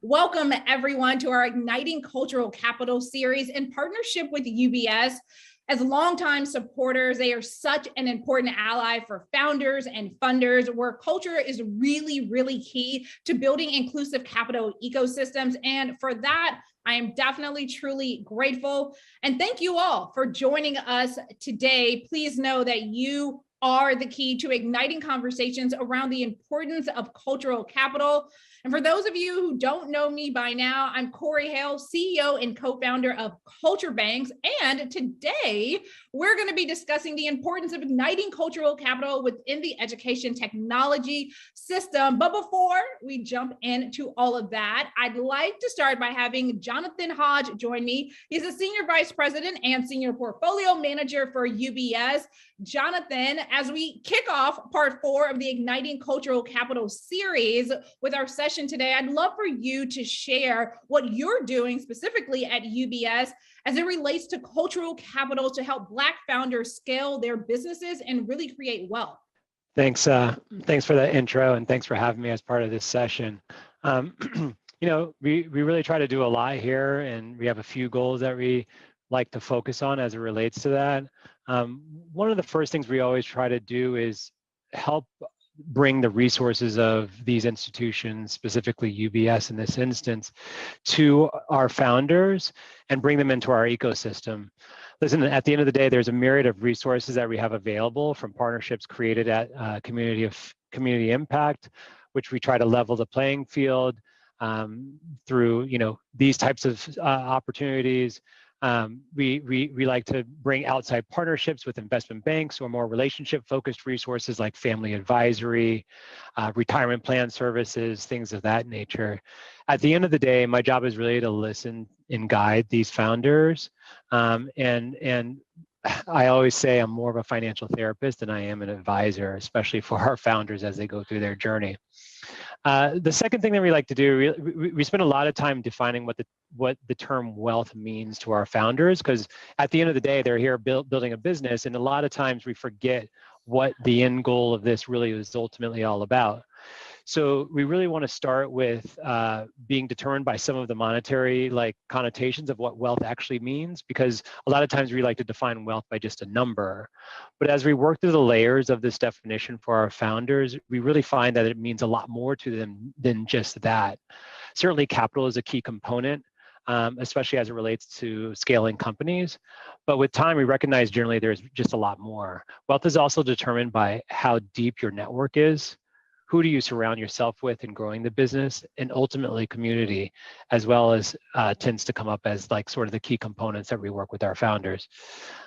Welcome everyone to our Igniting Cultural Capital series in partnership with UBS. As longtime supporters, they are such an important ally for founders and funders, where culture is really key to building inclusive capital ecosystems. And for that, I am definitely truly grateful. And thank you all for joining us today. Please know that you are the key to igniting conversations around the importance of cultural capital. And for those of you who don't know me by now, I'm Corey Hale, CEO and co-founder of Culture Banks. And today we're going to be discussing the importance of igniting cultural capital within the education technology system. But before we jump into all of that, I'd like to start by having Jonathan Hodge join me. He's a senior vice president and senior portfolio manager for UBS. Jonathan, as we kick off part 4 of the Igniting Cultural Capital series with our session today, I'd love for you to share what you're doing specifically at UBS as it relates to cultural capital to help Black founders scale their businesses and really create wealth. Thanks for that intro, and thanks for having me as part of this session. We really try to do a lot here, and we have a few goals that we like to focus on as it relates to that. One of the first things we always try to do is help bring the resources of these institutions, specifically UBS in this instance, to our founders and bring them into our ecosystem. Listen, at the end of the day, there's a myriad of resources that we have available, from partnerships created at Community Impact, which we try to level the playing field through these types of opportunities. We like to bring outside partnerships with investment banks or more relationship-focused resources like family advisory, retirement plan services, things of that nature. At the end of the day, my job is really to listen and guide these founders. And I always say I'm more of a financial therapist than I am an advisor, especially for our founders as they go through their journey. The second thing that we like to do, we spend a lot of time defining what the term wealth means to our founders, because at the end of the day, they're here building a business, and a lot of times we forget what the end goal of this really is ultimately all about. So we really want to start with being determined by some of the monetary connotations of what wealth actually means, because a lot of times we like to define wealth by just a number. But as we work through the layers of this definition for our founders, we really find that it means a lot more to them than just that. Certainly capital is a key component, especially as it relates to scaling companies. But with time, we recognize generally there's just a lot more. Wealth is also determined by how deep your network is. Who do you surround yourself with in growing the business, and ultimately community, as well as tends to come up as sort of the key components that we work with our founders.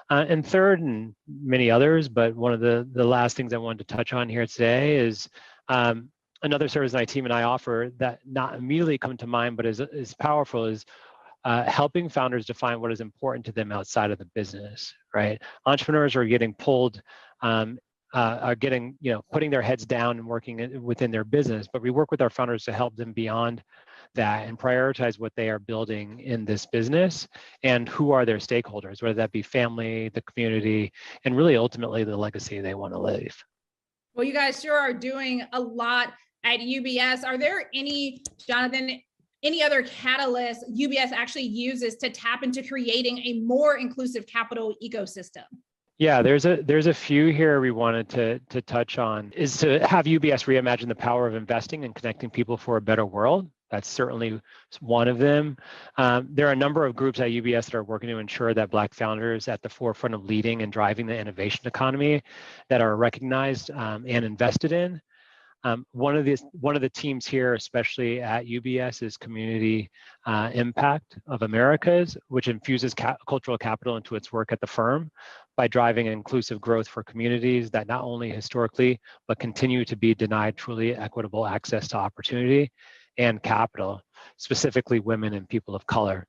And third, and many others, but one of the last things I wanted to touch on here today is another service my team and I offer that not immediately come to mind, but is powerful, is helping founders define what is important to them outside of the business, right? Entrepreneurs are getting pulled putting their heads down and working within their business, but we work with our founders to help them beyond that and prioritize what they are building in this business and who are their stakeholders, whether that be family, the community, and really ultimately the legacy they want to leave. Well, you guys sure are doing a lot at UBS. Are there Jonathan, any other catalysts UBS actually uses to tap into creating a more inclusive capital ecosystem? Yeah, there's a few here we wanted to touch on, is to have UBS reimagine the power of investing and connecting people for a better world. That's certainly one of them. There are a number of groups at UBS that are working to ensure that Black founders at the forefront of leading and driving the innovation economy that are recognized and invested in. One of the teams here, especially at UBS, is Community Impact of Americas, which infuses cultural capital into its work at the firm by driving inclusive growth for communities that not only historically, but continue to be denied truly equitable access to opportunity and capital, specifically women and people of color.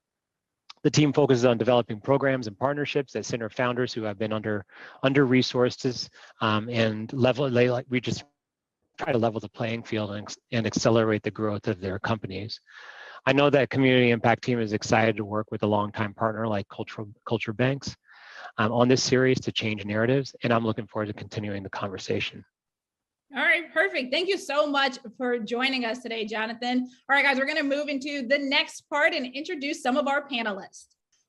The team focuses on developing programs and partnerships that center founders who have been under-resourced and we just try to level the playing field and accelerate the growth of their companies. I know that Community Impact team is excited to work with a longtime partner like Culture Banks on this series to change narratives, and I'm looking forward to continuing the conversation. All right, perfect. Thank you so much for joining us today, Jonathan. All right, guys, we're going to move into the next part and introduce some of our panelists.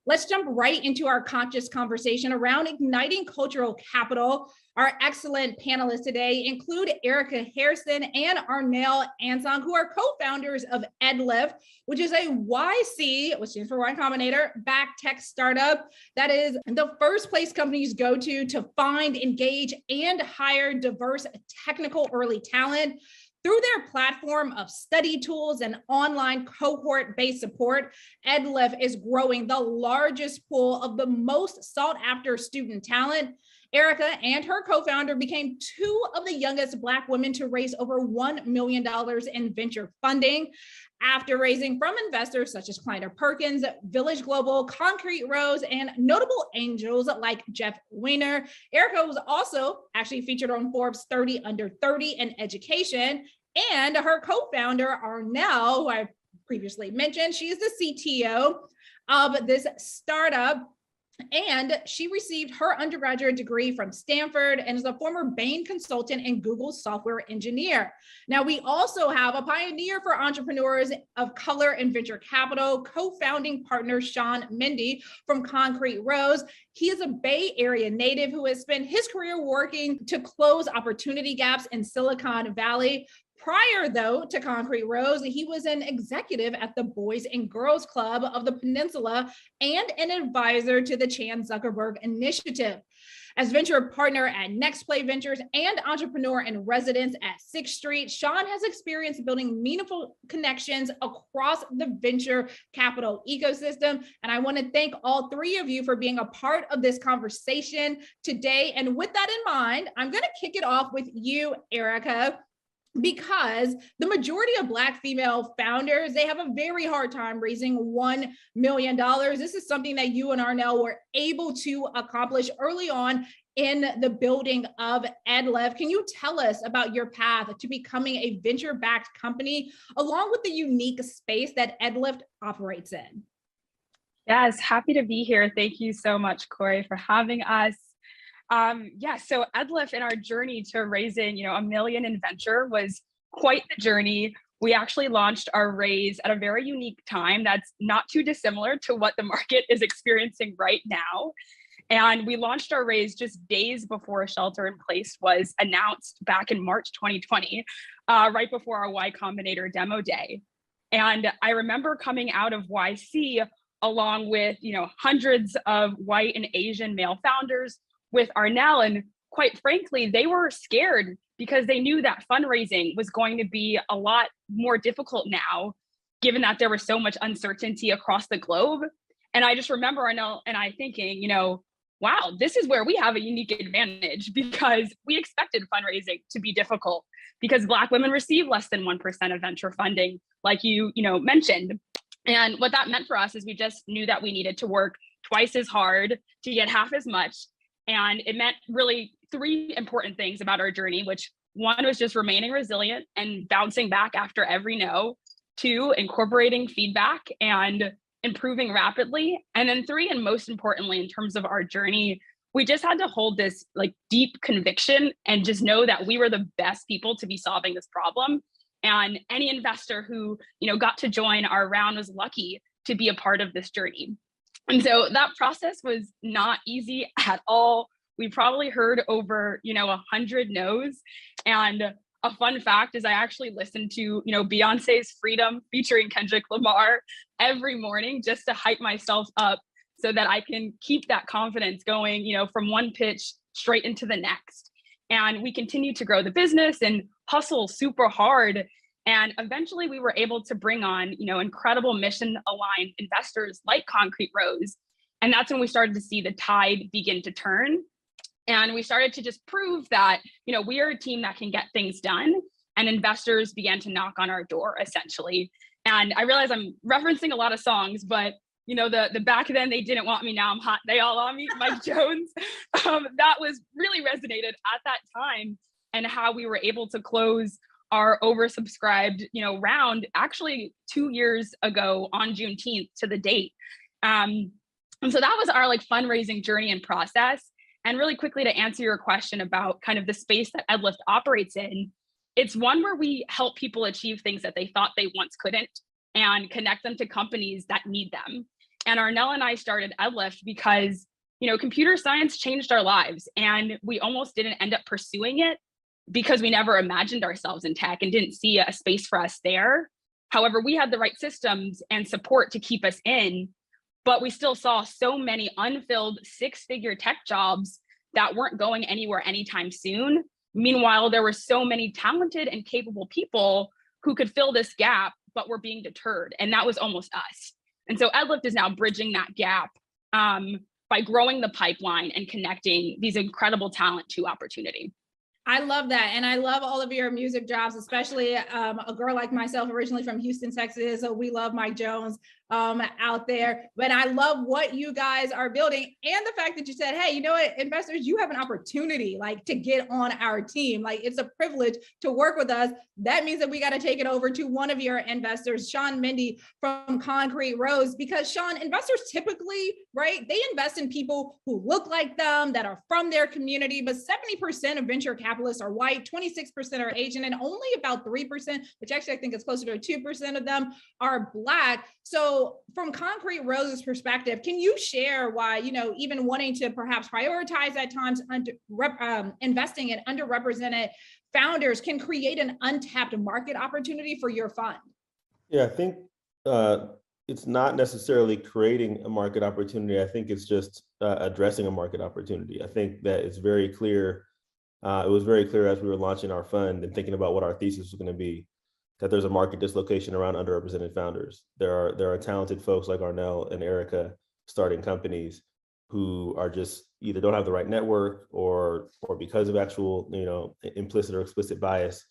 Let's jump right into our conscious conversation around igniting cultural capital. Our excellent panelists today include Erica Harrison and Arnell Ansong, who are co-founders of Edlift, which is a YC, which stands for Y Combinator, backed tech startup that is the first place companies go to find, engage, and hire diverse technical early talent. Through their platform of study tools and online cohort-based support, Edlift is growing the largest pool of the most sought-after student talent. Erica and her co-founder became two of the youngest Black women to raise over $1 million in venture funding. After raising from investors such as Kleiner Perkins, Village Global, Concrete Rose, and notable angels like Jeff Weiner, Erica was also actually featured on Forbes 30 Under 30 in education. And her co-founder, Arnell, who I previously mentioned, she is the CTO of this startup. And she received her undergraduate degree from Stanford and is a former Bain consultant and Google software engineer. Now, we also have a pioneer for entrepreneurs of color and venture capital, co-founding partner Sean Mendy from Concrete Rose. He is a Bay Area native who has spent his career working to close opportunity gaps in Silicon Valley. Prior, though, to Concrete Rose, he was an executive at the Boys and Girls Club of the Peninsula and an advisor to the Chan Zuckerberg Initiative. As venture partner at Next Play Ventures and entrepreneur in residence at Sixth Street, Sean has experience building meaningful connections across the venture capital ecosystem. And I want to thank all three of you for being a part of this conversation today. And with that in mind, I'm going to kick it off with you, Erica, because the majority of Black female founders, they have a very hard time raising $1 million. This is something that you and Arnell were able to accomplish early on in the building of Edlift. Can you tell us about your path to becoming a venture-backed company, along with the unique space that Edlift operates in? Yes, happy to be here. Thank you so much, Corey, for having us. So Edlift and our journey to raising, $1 million in venture was quite the journey. We actually launched our raise at a very unique time that's not too dissimilar to what the market is experiencing right now. And we launched our raise just days before shelter in place was announced back in March 2020, right before our Y Combinator demo day. And I remember coming out of YC along with, hundreds of white and Asian male founders with Arnell, and quite frankly, they were scared because they knew that fundraising was going to be a lot more difficult now, given that there was so much uncertainty across the globe. And I just remember Arnell and I thinking, wow, this is where we have a unique advantage, because we expected fundraising to be difficult because Black women receive less than 1% of venture funding, like you mentioned. And what that meant for us is we just knew that we needed to work twice as hard to get half as much. And it meant really three important things about our journey, which one was just remaining resilient and bouncing back after every no. Two, incorporating feedback and improving rapidly. And then three, and most importantly, in terms of our journey, we just had to hold this deep conviction and just know that we were the best people to be solving this problem. And any investor who, got to join our round was lucky to be a part of this journey. And so that process was not easy at all. We probably heard over, 100 no's. And a fun fact is I actually listened to, Beyonce's Freedom featuring Kendrick Lamar every morning just to hype myself up so that I can keep that confidence going, from one pitch straight into the next. And we continued to grow the business and hustle super hard. And eventually we were able to bring on, incredible mission aligned investors like Concrete Rose. And that's when we started to see the tide begin to turn. And we started to just prove that, we are a team that can get things done, and investors began to knock on our door essentially. And I realize I'm referencing a lot of songs, but the back then they didn't want me, now I'm hot, they all on me, Mike Jones. That was really resonated at that time, and how we were able to close our oversubscribed, round actually 2 years ago on Juneteenth to the date. And so that was our fundraising journey and process. And really quickly to answer your question about kind of the space that Edlift operates in, it's one where we help people achieve things that they thought they once couldn't and connect them to companies that need them. And Arnell and I started Edlift because, computer science changed our lives, and we almost didn't end up pursuing it because we never imagined ourselves in tech and didn't see a space for us there. However, we had the right systems and support to keep us in, but we still saw so many unfilled six-figure tech jobs that weren't going anywhere anytime soon. Meanwhile, there were so many talented and capable people who could fill this gap, but were being deterred, and that was almost us. And so Edlift is now bridging that gap by growing the pipeline and connecting these incredible talent to opportunity. I love that. And I love all of your music jobs, especially a girl like myself, originally from Houston, Texas. So we love Mike Jones out there. But I love what you guys are building, and the fact that you said, hey, you know what, investors, you have an opportunity to get on our team. It's a privilege to work with us. That means that we got to take it over to one of your investors, Sean Mindy from Concrete Rose, because Sean, investors typically, right, they invest in people who look like them, that are from their community, but 70% of venture capitalists are white, 26% are Asian, and only about 3%, which actually I think is closer to 2% of them, are Black. So from Concrete Rose's perspective, can you share why, even wanting to perhaps prioritize at times investing in underrepresented founders can create an untapped market opportunity for your fund? Yeah, I think it's not necessarily creating a market opportunity. I think it's just addressing a market opportunity. I think that it's very clear. It was very clear as we were launching our fund and thinking about what our thesis was going to be, that there's a market dislocation around underrepresented founders. There are talented folks like Arnell and Erica starting companies who are just either don't have the right network or because of actual, implicit or explicit bias,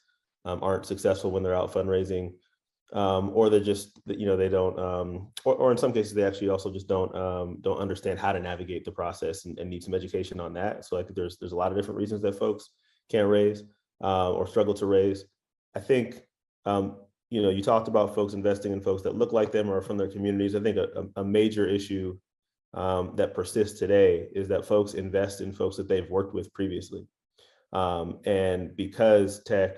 aren't successful when they're out fundraising, or they're just, they don't, or in some cases they actually also just don't understand how to navigate the process and need some education on that. So there's a lot of different reasons that folks can't raise or struggle to raise. I think, you talked about folks investing in folks that look like them or are from their communities. I think a major issue that persists today is that folks invest in folks that they've worked with previously. And because tech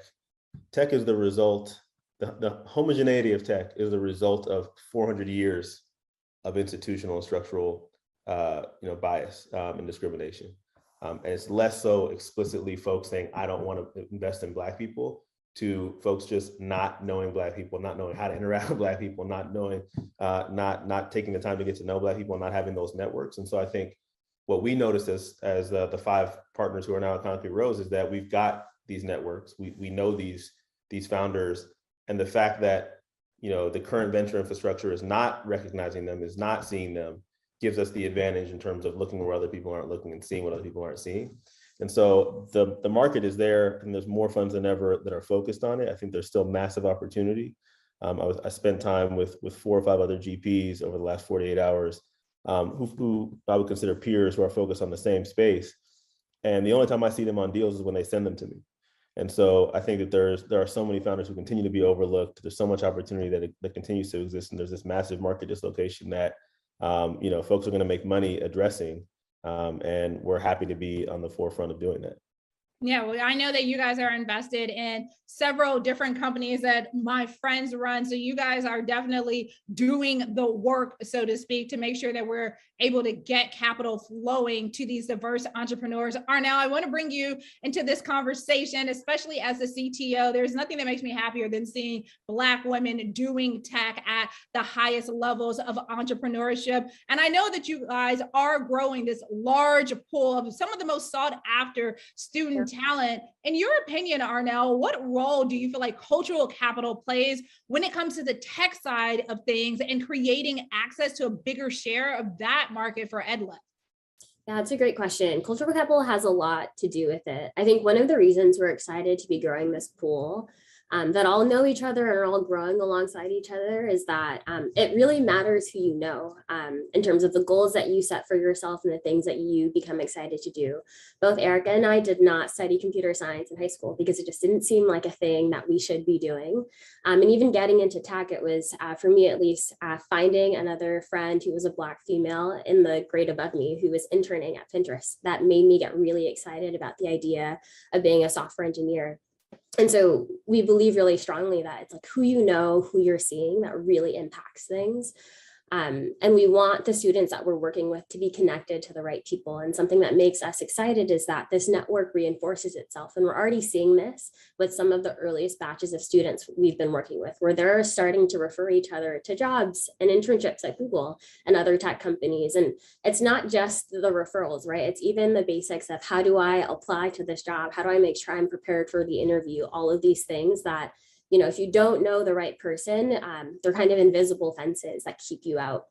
is the result, the homogeneity of tech is the result of 400 years of institutional and structural bias and discrimination. And it's less so explicitly folks saying, I don't want to invest in Black people, to folks just not knowing Black people, not knowing how to interact with Black people, not knowing, not taking the time to get to know Black people, not having those networks. And so I think what we noticed as the 5 partners who are now at Concrete Rose is that we've got these networks, we know these founders, and the fact that the current venture infrastructure is not recognizing them, is not seeing them, gives us the advantage in terms of looking where other people aren't looking and seeing what other people aren't seeing. And so the market is there, and there's more funds than ever that are focused on it. I think there's still massive opportunity. I spent time with 4 or 5 other GPs over the last 48 hours who I would consider peers who are focused on the same space. And the only time I see them on deals is when they send them to me. And so I think that there are so many founders who continue to be overlooked. There's so much opportunity that continues to exist, and there's this massive market dislocation that folks are going to make money addressing. And we're happy to be on the forefront of doing that. Yeah, well, I know that you guys are invested in several different companies that my friends run. So you guys are definitely doing the work, so to speak, to make sure that we're able to get capital flowing to these diverse entrepreneurs. Arnell, I want to bring you into this conversation, especially as a CTO. There's nothing that makes me happier than seeing Black women doing tech at the highest levels of entrepreneurship. And I know that you guys are growing this large pool of some of the most sought after student talent. In your opinion, Arnell, what role do you feel like cultural capital plays when it comes to the tech side of things and creating access to a bigger share of that market for Edlift? That's a great question. Cultural capital has a lot to do with it. I think one of the reasons we're excited to be growing this pool that all know each other and are all growing alongside each other is that it really matters who you know in terms of the goals that you set for yourself and the things that you become excited to do. Both Erica and I did not study computer science in high school because it just didn't seem like a thing that we should be doing. And even getting into tech, it was, for me at least, finding another friend who was a Black female in the grade above me who was interning at Pinterest that made me get really excited about the idea of being a software engineer. And so we believe really strongly that it's like who you know, who you're seeing that really impacts things. And we want the students that we're working with to be connected to the right people. And something that makes us excited is that this network reinforces itself. And we're already seeing this with some of the earliest batches of students we've been working with, where they're starting to refer each other to jobs and internships at Google and other tech companies. And it's not just the referrals, right? It's even the basics of how do I apply to this job? How do I make sure I'm prepared for the interview? All of these things that, you know, if you don't know the right person, they're kind of invisible fences that keep you out.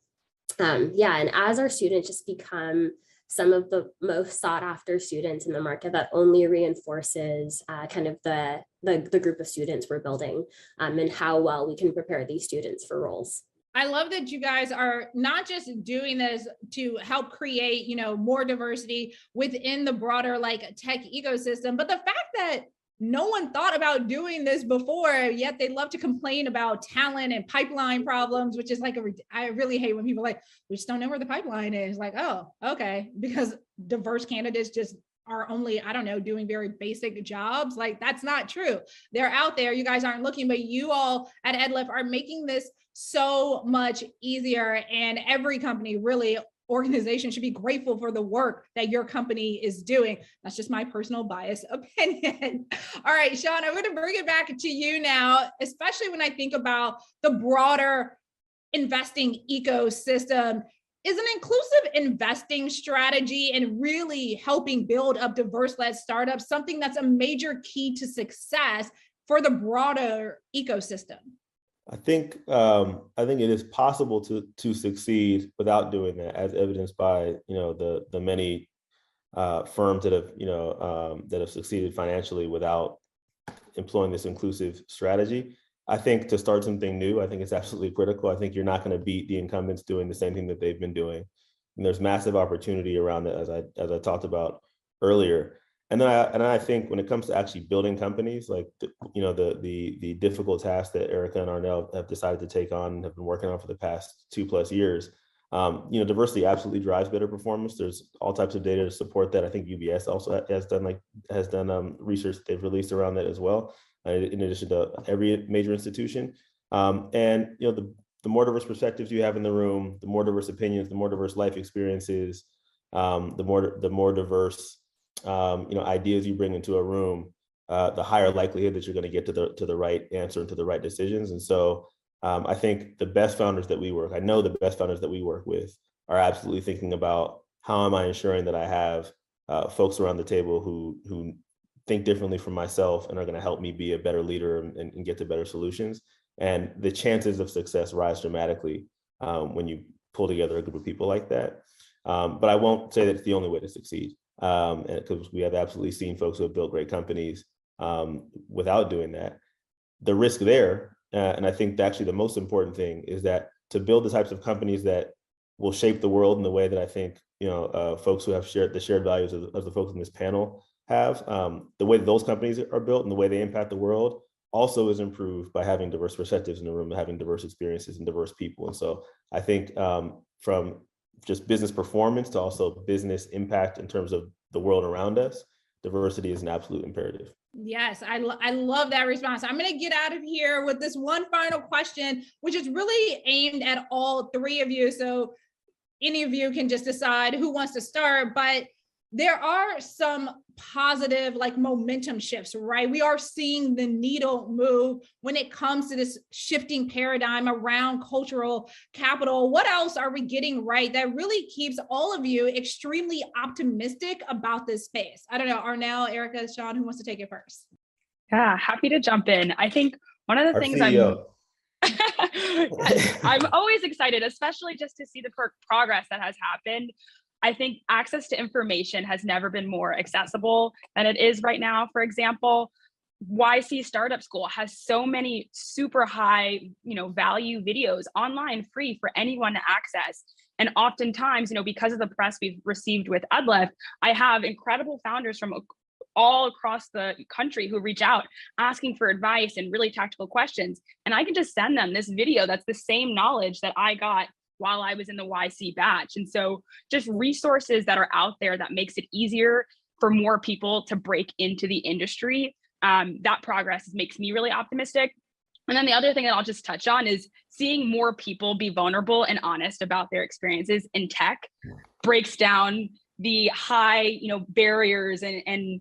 Yeah, and as our students just become some of the most sought after students in the market, that only reinforces kind of the group of students we're building and how well we can prepare these students for roles. I love that you guys are not just doing this to help create, you know, more diversity within the broader like tech ecosystem, but the fact that no one thought about doing this before, yet they love to complain about talent and pipeline problems, which is like, I really hate when people are like, we just don't know where the pipeline is. Like, oh, okay, because diverse candidates just are only, I don't know, doing very basic jobs. Like, that's not true. They're out there. You guys aren't looking, but you all at Edlift are making this so much easier. And every company, really, organization should be grateful for the work that your company is doing. That's just my personal biased opinion. All right, Sean, I'm going to bring it back to you now, especially when I think about the broader investing ecosystem. Is an inclusive investing strategy and really helping build up diverse-led startups something that's a major key to success for the broader ecosystem? I think it is possible to succeed without doing that, as evidenced by the many firms that have succeeded financially without employing this inclusive strategy. I think to start something new, I think it's absolutely critical. I think you're not going to beat the incumbents doing the same thing that they've been doing, and there's massive opportunity around it, as I talked about earlier. And then I think when it comes to actually building companies, like the difficult task that Erica and Arnell have decided to take on and have been working on for the past 2+ years, diversity absolutely drives better performance. There's all types of data to support that. I think UBS also has done research that they've released around that as well, in addition to every major institution. The more diverse perspectives you have in the room, the more diverse opinions, the more diverse life experiences, the more diverse ideas you bring into a room, the higher likelihood that you're going to get to the right answer and to the right decisions. And so I think the best founders that we work with are absolutely thinking about how am I ensuring that I have folks around the table who think differently from myself and are going to help me be a better leader and get to better solutions. And the chances of success rise dramatically when you pull together a group of people like that. But I won't say that it's the only way to succeed. Because we have absolutely seen folks who have built great companies without doing that. The risk there, and I think actually the most important thing, is that to build the types of companies that will shape the world in the way that I think folks who have shared values of the folks in this panel have, the way that those companies are built and the way they impact the world also is improved by having diverse perspectives in the room, having diverse experiences and diverse people. And so I think from just business performance to also business impact in terms of the world around us, diversity is an absolute imperative. Yes, I love that response. I'm going to get out of here with this one final question, which is really aimed at all three of you. So any of you can just decide who wants to start, but there are some positive like momentum shifts, right? We are seeing the needle move when it comes to this shifting paradigm around cultural capital. What else are we getting right that really keeps all of you extremely optimistic about this space? I don't know, Arnell, Erica, Sean, who wants to take it first? Yeah, happy to jump in. I think one of the things I'm always excited, especially just to see the progress that has happened. I think access to information has never been more accessible than it is right now. For example, YC Startup School has so many super high, value videos online, free for anyone to access. And oftentimes, because of the press we've received with Edlift, I have incredible founders from all across the country who reach out asking for advice and really tactical questions. And I can just send them this video that's the same knowledge that I got while I was in the YC batch. And so just resources that are out there that makes it easier for more people to break into the industry. That progress makes me really optimistic. And then the other thing that I'll just touch on is seeing more people be vulnerable and honest about their experiences in tech breaks down the high, barriers and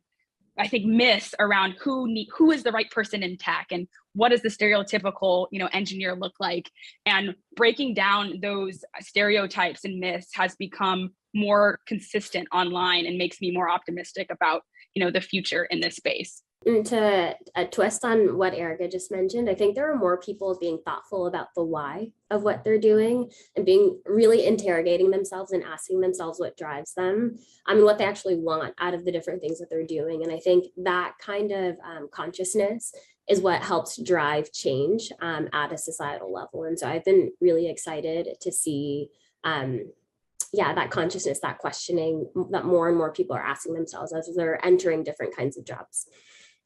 I think myths around who is the right person in tech and what does the stereotypical, engineer look like. And breaking down those stereotypes and myths has become more consistent online and makes me more optimistic about, the future in this space. And to a twist on what Erica just mentioned, I think there are more people being thoughtful about the why of what they're doing and being really interrogating themselves and asking themselves what drives them. I mean, what they actually want out of the different things that they're doing. And I think that kind of consciousness is what helps drive change at a societal level. And so I've been really excited to see that consciousness, that questioning that more and more people are asking themselves as they're entering different kinds of jobs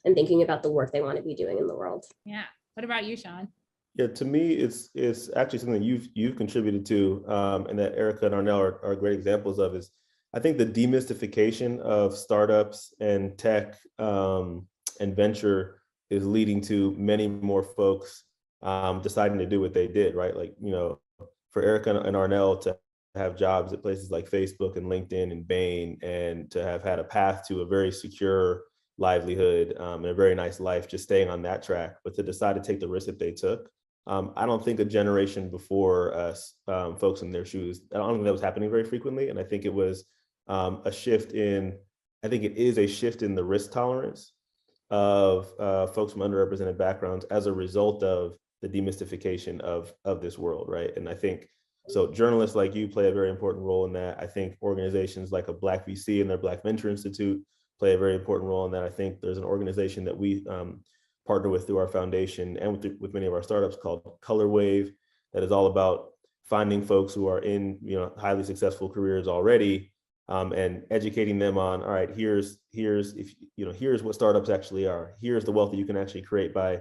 and thinking about the work they want to be doing in the world. Yeah. What about you, Sean? Yeah, to me, it's actually something you've contributed to, and that Erica and Arnell are great examples of. Is I think the demystification of startups and tech and venture is leading to many more folks deciding to do what they did, right? Like, for Erica and Arnell to have jobs at places like Facebook and LinkedIn and Bain, and to have had a path to a very secure livelihood and a very nice life, just staying on that track, but to decide to take the risk that they took. I don't think a generation before us, folks in their shoes, I don't think that was happening very frequently. And I think it was a shift in, I think it is a shift in the risk tolerance of folks from underrepresented backgrounds as a result of the demystification of this world, right? And I think, so journalists like you play a very important role in that. I think organizations like a Black VC and their Black Venture Institute play a very important role in that. I think there's an organization that we partner with through our foundation and with many of our startups called Color Wave, that is all about finding folks who are in highly successful careers already and educating them on, all right, here's what startups actually are. Here's the wealth that you can actually create by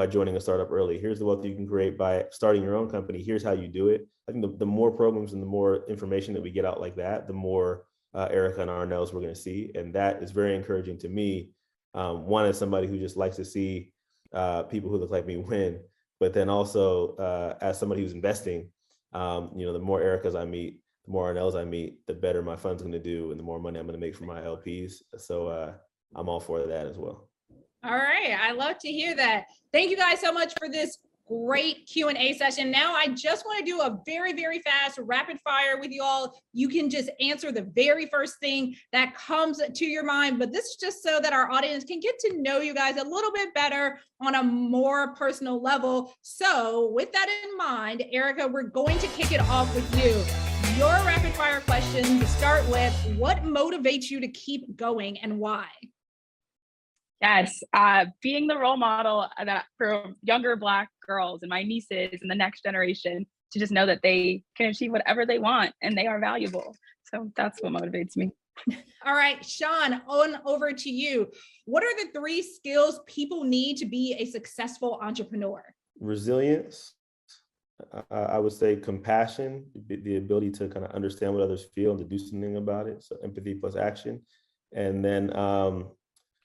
joining a startup early. Here's the wealth that you can create by starting your own company. Here's how you do it. I think the more programs and the more information that we get out like that, the more Erica and Arnell's we're going to see. And that is very encouraging to me. One, as somebody who just likes to see people who look like me win, but then also as somebody who's investing, the more Ericas I meet, the more Arnell's I meet, the better my fund's going to do and the more money I'm going to make from my LPs. So I'm all for that as well. All right. I love to hear that. Thank you guys so much for this great Q&A session. Now I just want to do a very, very fast rapid fire with you all. You can just answer the very first thing that comes to your mind, but this is just so that our audience can get to know you guys a little bit better on a more personal level. So with that in mind, Erica, we're going to kick it off with you. Your rapid fire question to start with, what motivates you to keep going and why? Yes, being the role model that for younger Black girls and my nieces and the next generation to just know that they can achieve whatever they want and they are valuable. So that's what motivates me. All right, Sean, on over to you. What are the 3 skills people need to be a successful entrepreneur? Resilience. I would say compassion, the ability to kind of understand what others feel and to do something about it. So empathy plus action. And then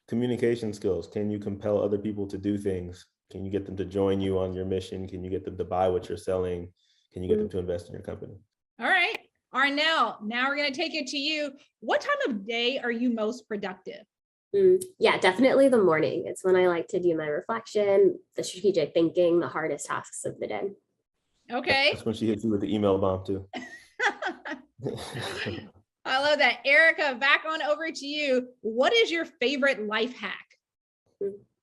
communication skills. Can you compel other people to do things? Can you get them to join you on your mission? Can you get them to buy what you're selling? Can you get them to invest in your company? All right, Arnell, now we're going to take it to you. What time of day are you most productive? Yeah, definitely the morning. It's when I like to do my reflection, the strategic thinking, the hardest tasks of the day. Okay. That's when she hits you with the email bomb too. I love that. Erica, back on over to you. What is your favorite life hack?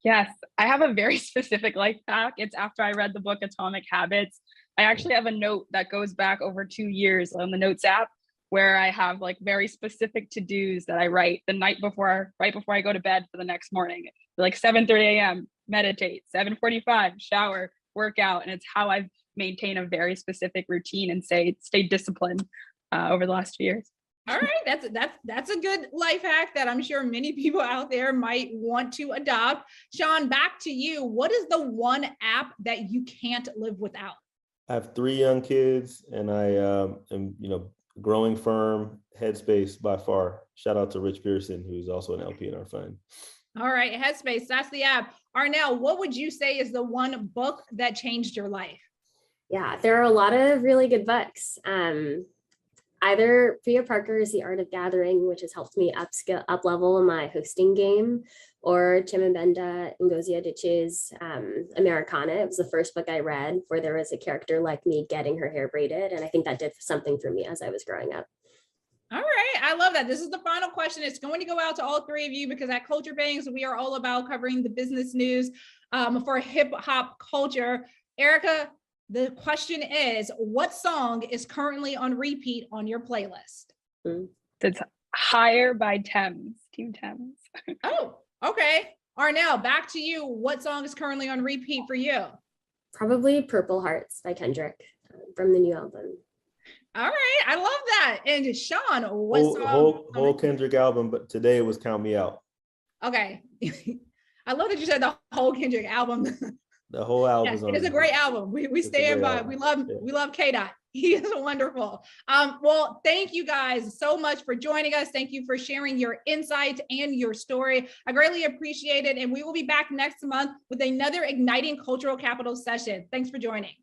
Yes, I have a very specific life hack. It's after I read the book Atomic Habits. I actually have a note that goes back over 2 years on the Notes app where I have like very specific to-dos that I write the night before, right before I go to bed for the next morning. Like 7:30 a.m., meditate, 7:45, shower, workout. And it's how I've maintained a very specific routine and stay disciplined over the last few years. All right, that's a good life hack that I'm sure many people out there might want to adopt. Sean, back to you. What is the one app that you can't live without? I have 3 young kids, and I am, growing firm, Headspace by far. Shout out to Rich Pearson, who's also an LP in our fund. All right, Headspace, that's the app. Arnell, what would you say is the one book that changed your life? Yeah, there are a lot of really good books. Either Priya Parker's The Art of Gathering, which has helped me up level my hosting game, or Chimamanda Ngozi Adichie's Americana. It was the first book I read where there was a character like me getting her hair braided. And I think that did something for me as I was growing up. All right, I love that. This is the final question. It's going to go out to all 3 of you because at Culture Bangs, we are all about covering the business news for hip hop culture. Erica, the question is, what song is currently on repeat on your playlist? It's Higher by Thames, Team Thames. Oh, okay. Arnell, back to you. What song is currently on repeat for you? Probably Purple Hearts by Kendrick from the new album. All right, I love that. And Sean, what song? Whole Kendrick album, but today it was Count Me Out. Okay. I love that you said the whole Kendrick album. The whole album. Yes, it is a great album. We stand by. We love K-Dot. He is wonderful. Well, thank you guys so much for joining us. Thank you for sharing your insights and your story. I greatly appreciate it. And we will be back next month with another Igniting Cultural Capital session. Thanks for joining.